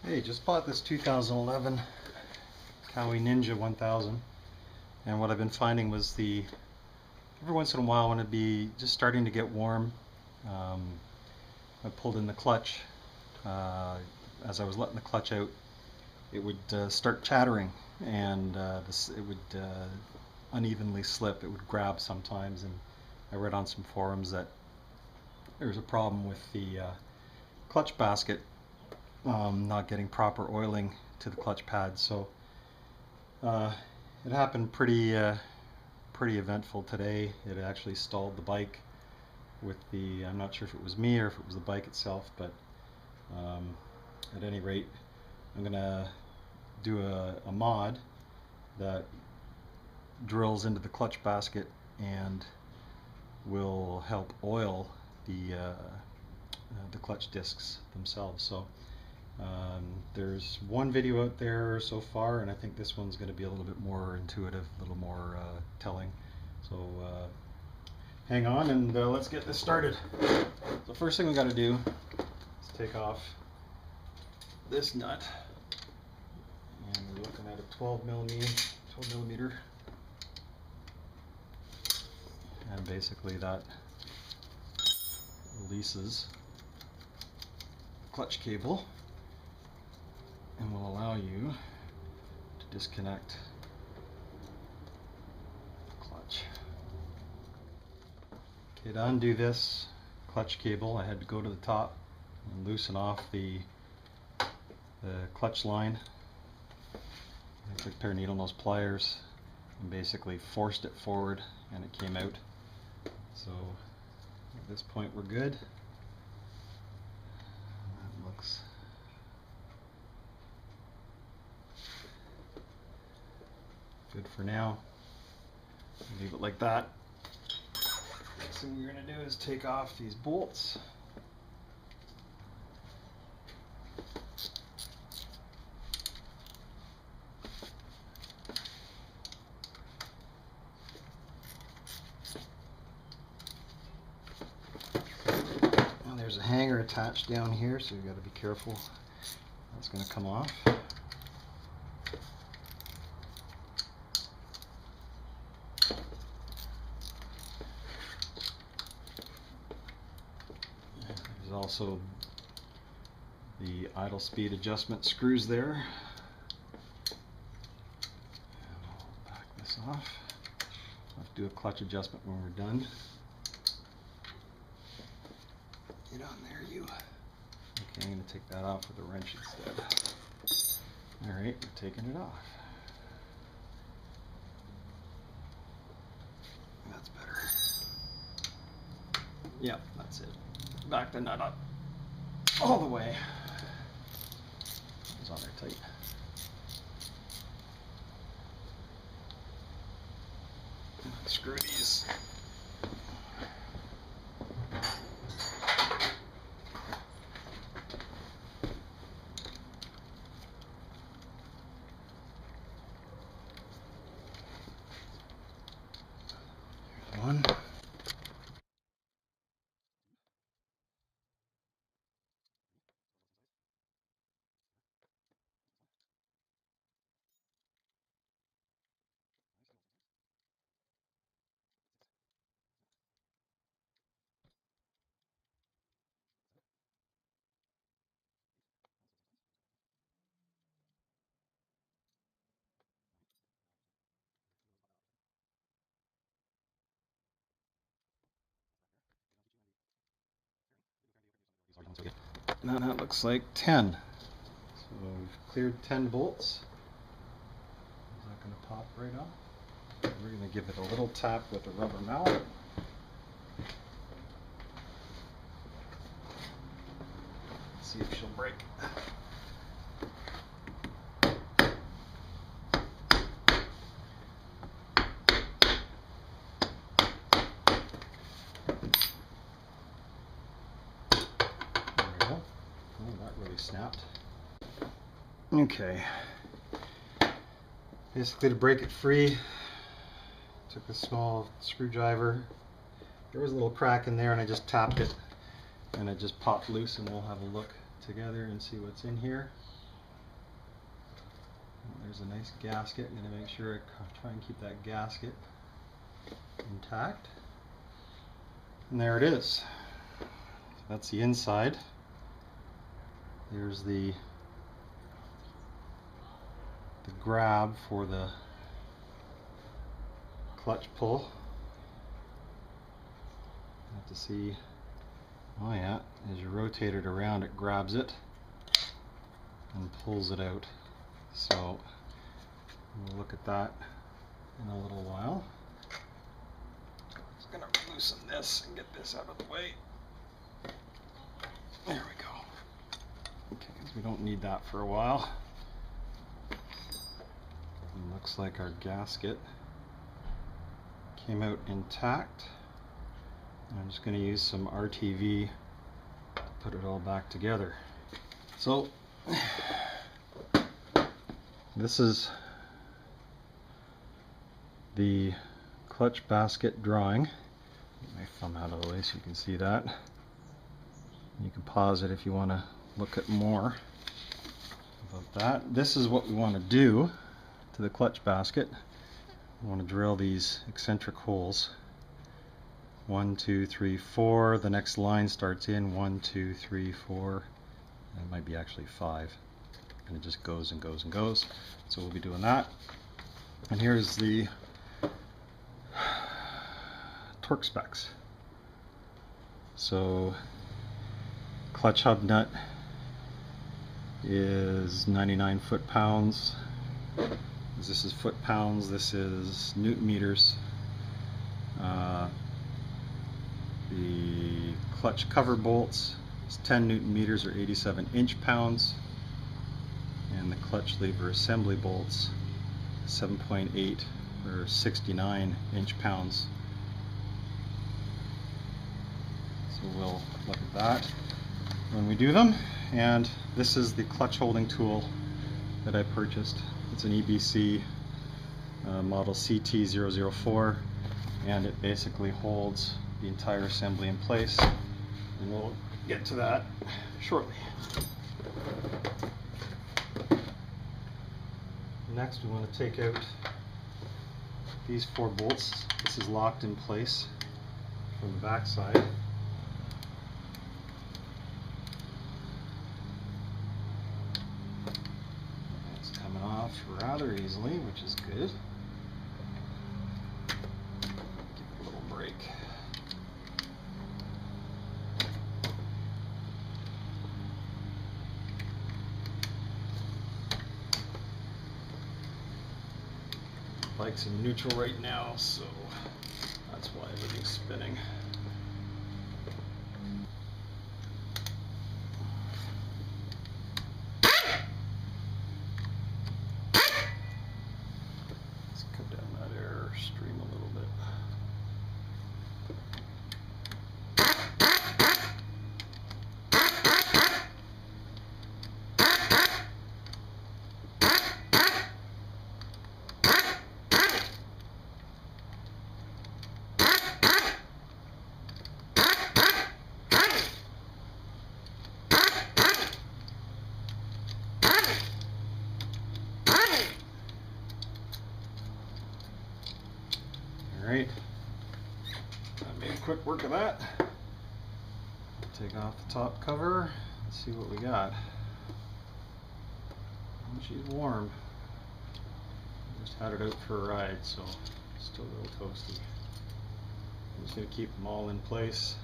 Hey, just bought this 2011 Kawasaki Ninja 1000, and what I've been finding was every once in a while when it'd be just starting to get warm, I pulled in the clutch. As I was letting the clutch out, it would start chattering, and it would unevenly slip. It would grab sometimes, and I read on some forums that there's a problem with the clutch basket not getting proper oiling to the clutch pads. So it happened pretty eventful today. It actually stalled the bike with I'm not sure if it was me or if it was the bike itself, but at any rate, I'm gonna do a mod that drills into the clutch basket and will help oil the clutch discs themselves. So there's one video out there so far, and I think this one's going to be a little bit more intuitive, a little more telling. So hang on and let's get this started. The first thing we got to do is take off this nut, and we're looking at a 12 millimeter, and basically that releases the clutch cable and will allow you to disconnect the clutch. Okay, to undo this clutch cable, I had to go to the top and loosen off the clutch line. I took a pair of needle nose pliers and basically forced it forward, and it came out. So at this point we're good. That looks good for now. Leave it like that. Next thing we're going to do is take off these bolts. Now there's a hanger attached down here, so you've got to be careful. That's going to come off. There's also the idle speed adjustment screws there. And I'll back this off. I'll have to do a clutch adjustment when we're done. Get on there, you. Okay, I'm going to take that off with a wrench instead. Alright, we're taking it off. That's better. Yep, that's it. Back the nut up all the way. It's on there tight. Screw these. Here's one. Now that looks like 10. So we've cleared 10 bolts. Is that going to pop right off? We're going to give it a little tap with a rubber mallet. See if she'll break. Snapped. Okay. Basically, to break it free, took a small screwdriver. There was a little crack in there, and I just tapped it, and it just popped loose. And we'll have a look together and see what's in here. There's a nice gasket. I'm going to make sure I try and keep that gasket intact. And there it is. That's the inside. There's the grab for the clutch pull. You have to see, oh yeah, as you rotate it around, it grabs it and pulls it out. So we'll look at that in a little while. Just gonna loosen this and get this out of the way. There we go. Okay, so we don't need that for a while. It looks like our gasket came out intact. I'm just going to use some RTV to put it all back together. So this is the clutch basket drawing. Get my thumb out of the way so you can see that. You can pause it if you want to look at more about that. This is what we want to do to the clutch basket. We want to drill these eccentric holes. 1, 2, 3, 4. The next line starts in 1, 2, 3, 4. It might be actually 5. And it just goes and goes and goes. So we'll be doing that. And here's the torque specs. So clutch hub nut is 99 foot-pounds. This is foot-pounds. This is newton-meters. The clutch cover bolts is 10 newton-meters or 87 inch-pounds, and the clutch lever assembly bolts 7.8 or 69 inch-pounds. So we'll look at that when we do them. And this is the clutch holding tool that I purchased. It's an EBC model CT004, and it basically holds the entire assembly in place, and we'll get to that shortly. Next, we want to take out these 4 bolts. This is locked in place from the back side. It's coming off rather easily, which is good. Give it a little break. Bike's in neutral right now, so that's why everything's spinning. Let's cut down that air stream a little bit. Alright, I made quick work of that. Take off the top cover and see what we got. And she's warm. Just had it out for a ride, so it's still a little toasty. I'm just going to keep them all in place.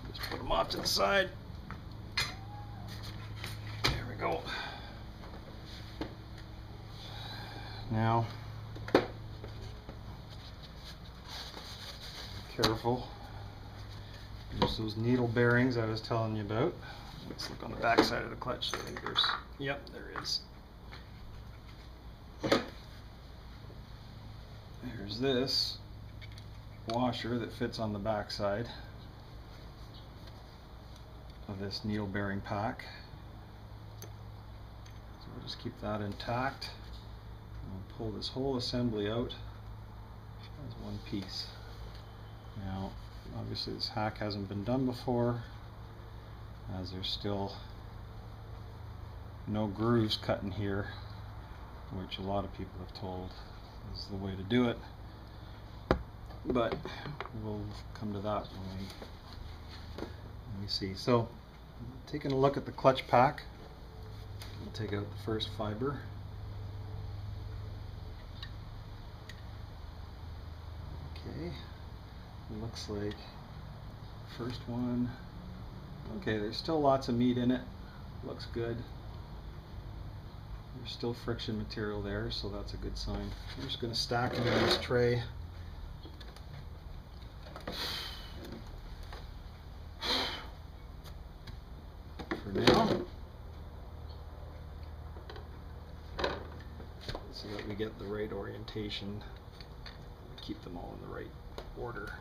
Just put them off to the side. There we go. Now, careful. There's those needle bearings I was telling you about. Let's look on the back side of the clutch. I think there's, yep, there is. There's this washer that fits on the back side of this needle bearing pack. So we'll just keep that intact. And we'll pull this whole assembly out as one piece. Now, obviously this hack hasn't been done before, as there's still no grooves cut in here which a lot of people have told is the way to do it. But we'll come to that when we see. So, taking a look at the clutch pack, we'll take out the first fiber. Okay, it looks like first one. Okay, there's still lots of meat in it. Looks good. There's still friction material there, so that's a good sign. I'm just going to stack them in this tray. For now, so that we get the right orientation, keep them all in the right order.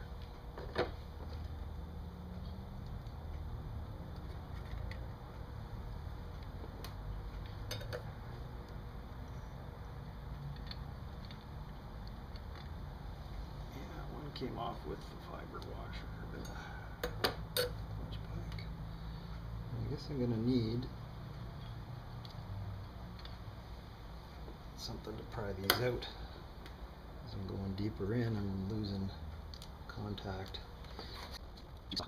Came off with the fiber washer. I guess I'm going to need something to pry these out. As I'm going deeper in, I'm losing contact. I'm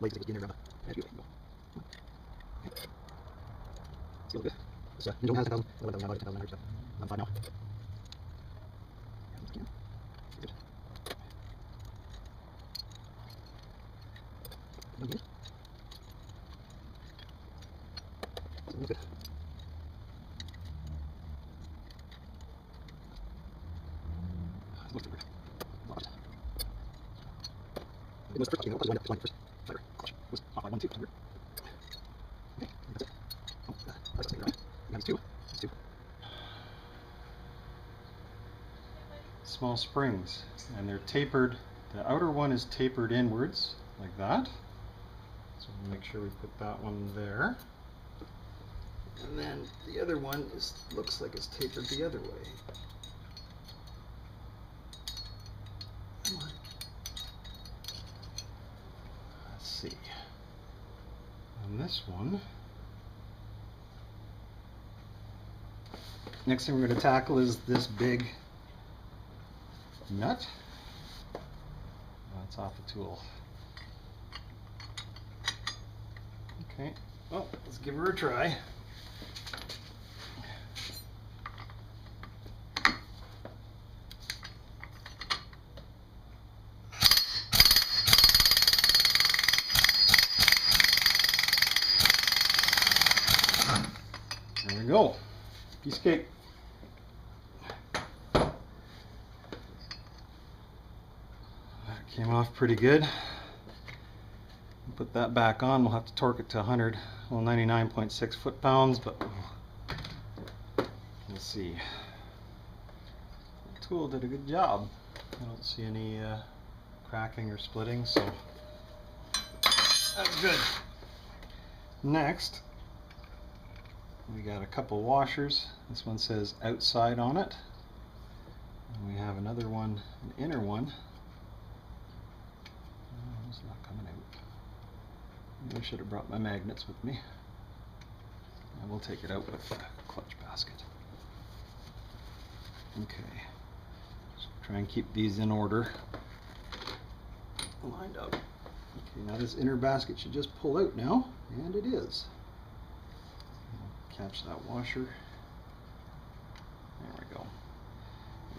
fine now. Small springs, and they're tapered. The outer one is tapered inwards like that, so we'll make sure we put that one there, and then the other one looks like it's tapered the other way. Let's see. And this one, next thing we're going to tackle is this big nut. That's off the tool. Okay, well, let's give her a try. There we go. Piece of cake. Came off pretty good. Put that back on. We'll have to torque it to 99.6 foot-pounds, but we'll see. The tool did a good job. I don't see any cracking or splitting, so that's good. Next, we got a couple washers. This one says outside on it. And we have another one, an inner one. It's not coming out. I should have brought my magnets with me. And we'll take it out with the clutch basket. Okay. So try and keep these in order. Lined up. Okay, now this inner basket should just pull out now, and it is. Catch that washer. There we go.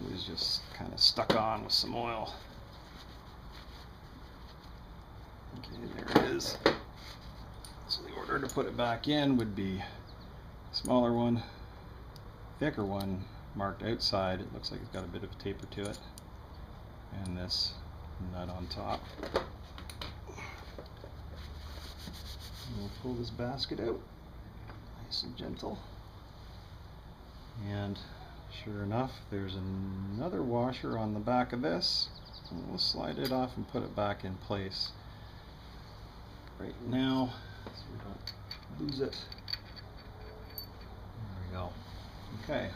It was just kind of stuck on with some oil. Okay, there it is. So the order to put it back in would be smaller one, thicker one marked outside. It looks like it's got a bit of a taper to it. And this nut on top. And we'll pull this basket out. Nice and gentle. And sure enough, there's another washer on the back of this. And we'll slide it off and put it back in place right now so we don't lose it. There we go. Okay.